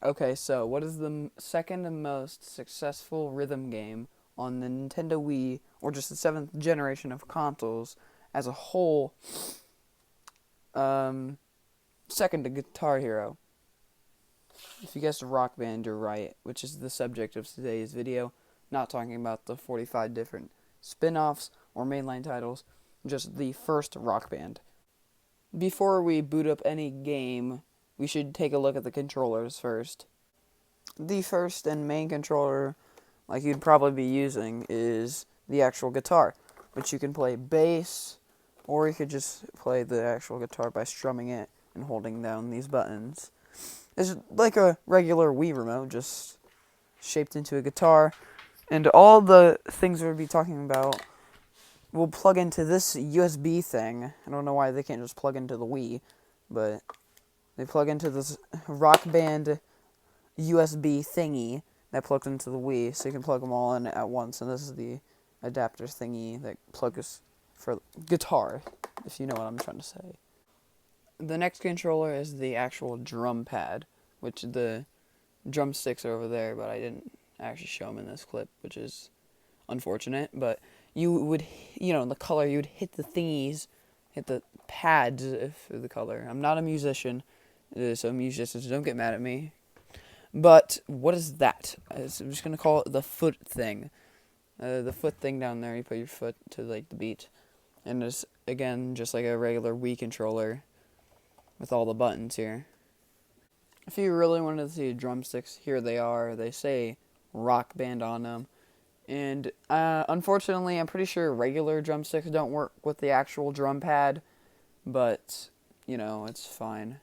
Okay, so what is the second most successful rhythm game on the Nintendo Wii, or just the seventh generation of consoles as a whole? Um, Second to Guitar Hero. If you guessed Rock Band, you're right, which is the subject of today's video. Not talking about the 45 different spin offs or mainline titles, just the first Rock Band. Before we boot up any game, we should take a look at the controllers first. The first and main controller, like you'd probably be using, is the actual guitar, which you can play bass, or you could just play the actual guitar by strumming it and holding down these buttons. It's like a regular Wii remote, just shaped into a guitar, and all the things we'll be talking about will plug into this USB thing. I don't know why they can't just plug into the Wii, but they plug into this Rock Band USB thingy that plugs into the Wii, so you can plug them all in at once. And this is the adapter thingy that plugs for guitar, if you know what I'm trying to say. The next controller is the actual drum pad, which the drumsticks are over there, but I didn't actually show them in this clip, which is unfortunate. But you would, the color, you would hit the thingies, hit the pads for the color. I'm not a musician, so musicians don't get mad at me. But what is that? I'm just gonna call it the foot thing. The foot thing down there, you put your foot to like the beat, and it's again just like a regular Wii controller with all the buttons here. If you really wanted to see drumsticks, here they are. They say Rock Band on them. And unfortunately, I'm pretty sure regular drumsticks don't work with the actual drum pad, but, it's fine.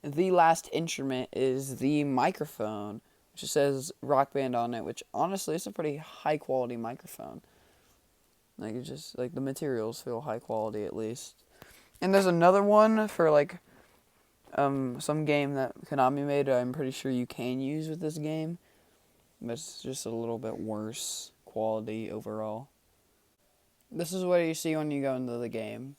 The last instrument is the microphone, which says Rock Band on it, which honestly is a pretty high quality microphone. Like, it's just, like, the materials feel high quality at least. And there's another one for, like, some game that Konami made. I'm pretty sure you can use with this game, but it's just a little bit worse quality overall. This is what you see when you go into the game.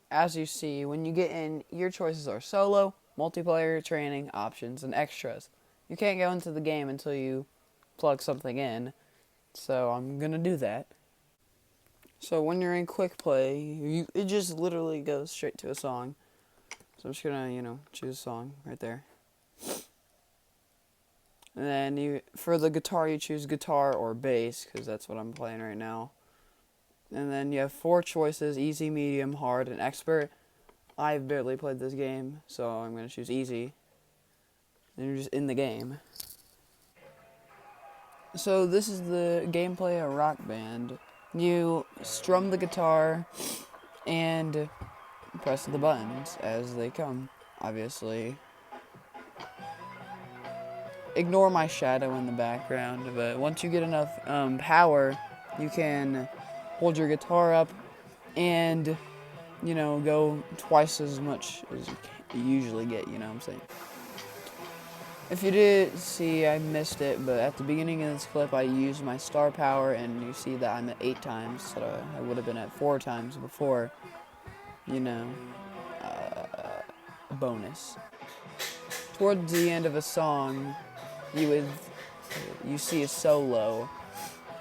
As you see, when you get in, your choices are solo, multiplayer, training, options, and extras. You can't go into the game until you plug something in, so I'm gonna do that. So when you're in quick play, it just literally goes straight to a song. So I'm just gonna, choose a song right there. And then for the guitar, you choose guitar or bass, because that's what I'm playing right now. And then you have 4 choices: easy, medium, hard, and expert. I've barely played this game, so I'm going to choose easy. And you're just in the game. So this is the gameplay of Rock Band. You strum the guitar and press the buttons as they come, obviously. Ignore my shadow in the background, but once you get enough power, you can hold your guitar up and, go twice as much as you usually get, you know what I'm saying? If you did see, I missed it, but at the beginning of this clip, I used my star power, and you see that I'm at 8 times, so I would have been at 4 times before, you know, bonus. Towards the end of a song, you see a solo,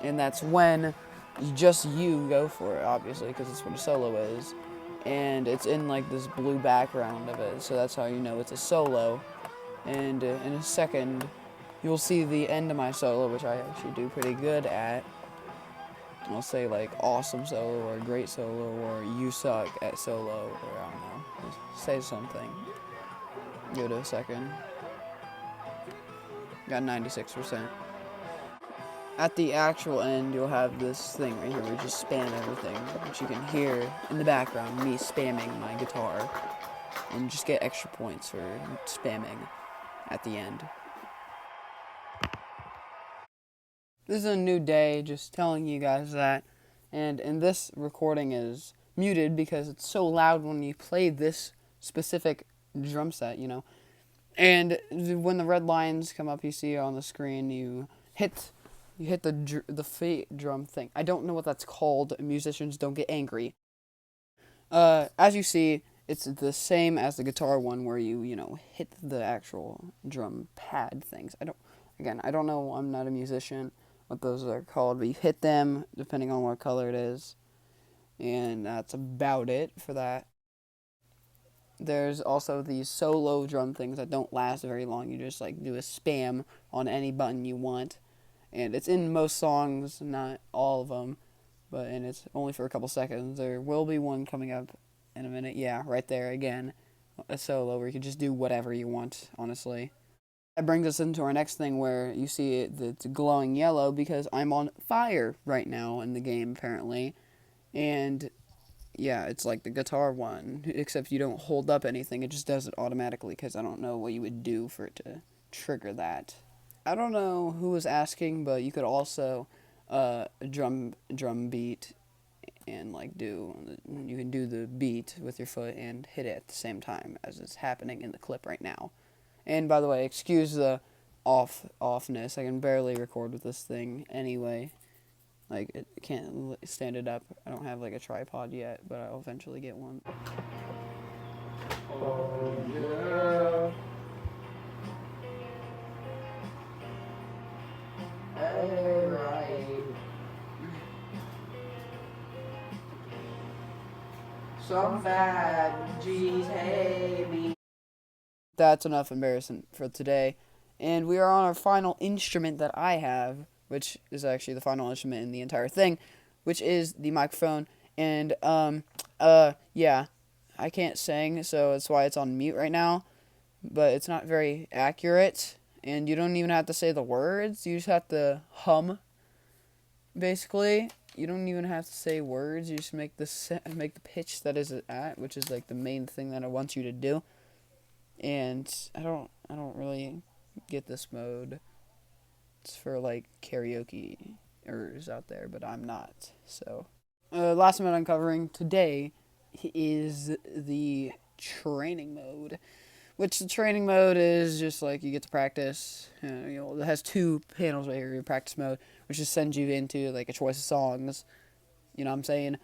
and that's when you go for it, obviously, because it's what a solo is, and it's in like this blue background of it, so that's how you know it's a solo. And in a second, you'll see the end of my solo, which I actually do pretty good at. I'll say like awesome solo or great solo or you suck at solo, or I don't know, just say something. Give it a second. Got 96%. At the actual end, you'll have this thing right here where you just spam everything, which you can hear in the background, me spamming my guitar, and just get extra points for spamming at the end. This is a new day, just telling you guys that, and this recording is muted because it's so loud when you play this specific drum set, And when the red lines come up, you see on the screen, you hit the fake drum thing. I don't know what that's called. Musicians don't get angry. As you see, it's the same as the guitar one where you hit the actual drum pad things. I don't know, I'm not a musician, what those are called, but you hit them depending on what color it is, and that's about it for that. There's also these solo drum things that don't last very long. You just like do a spam on any button you want, and it's in most songs, not all of them, and it's only for a couple seconds. There will be one coming up in a minute. Yeah, right there again, a solo where you can just do whatever you want, honestly. That brings us into our next thing where you see it's glowing yellow because I'm on fire right now in the game, apparently. And yeah, it's like the guitar one, except you don't hold up anything. It just does it automatically because I don't know what you would do for it to trigger that. I don't know who was asking, but you could also drum beat and like you can do the beat with your foot and hit it at the same time as it's happening in the clip right now. And by the way, excuse the offness. I can barely record with this thing anyway. Like, it can't stand it up. I don't have like a tripod yet, but I'll eventually get one. Oh yeah. Alright. Some fat G's hate me. That's enough embarrassment for today. And we are on our final instrument that I have, which is actually the final instrument in the entire thing, which is the microphone. And, yeah, I can't sing, so that's why it's on mute right now. But it's not very accurate, and you don't even have to say the words. You just have to hum, basically. You don't even have to say words. You just make the pitch that is at, which is like the main thing that I want you to do. And I don't really get this mode. It's for like karaokeers out there, but I'm not. So, last mode I'm covering today is the training mode, which the training mode is just like you get to practice. It has two panels right here. Your practice mode, which just sends you into like a choice of songs. You know what I'm saying?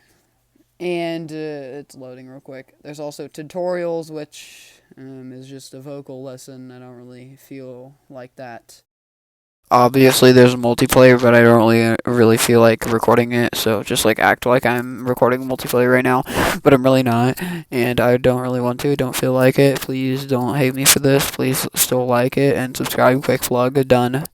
And it's loading real quick. There's also tutorials, which is just a vocal lesson. I don't really feel like that. Obviously, there's multiplayer, but I don't really feel like recording it. So just like act like I'm recording multiplayer right now, but I'm really not, and I don't really want to. Don't feel like it. Please don't hate me for this. Please still like it and subscribe. Quick plug. Done.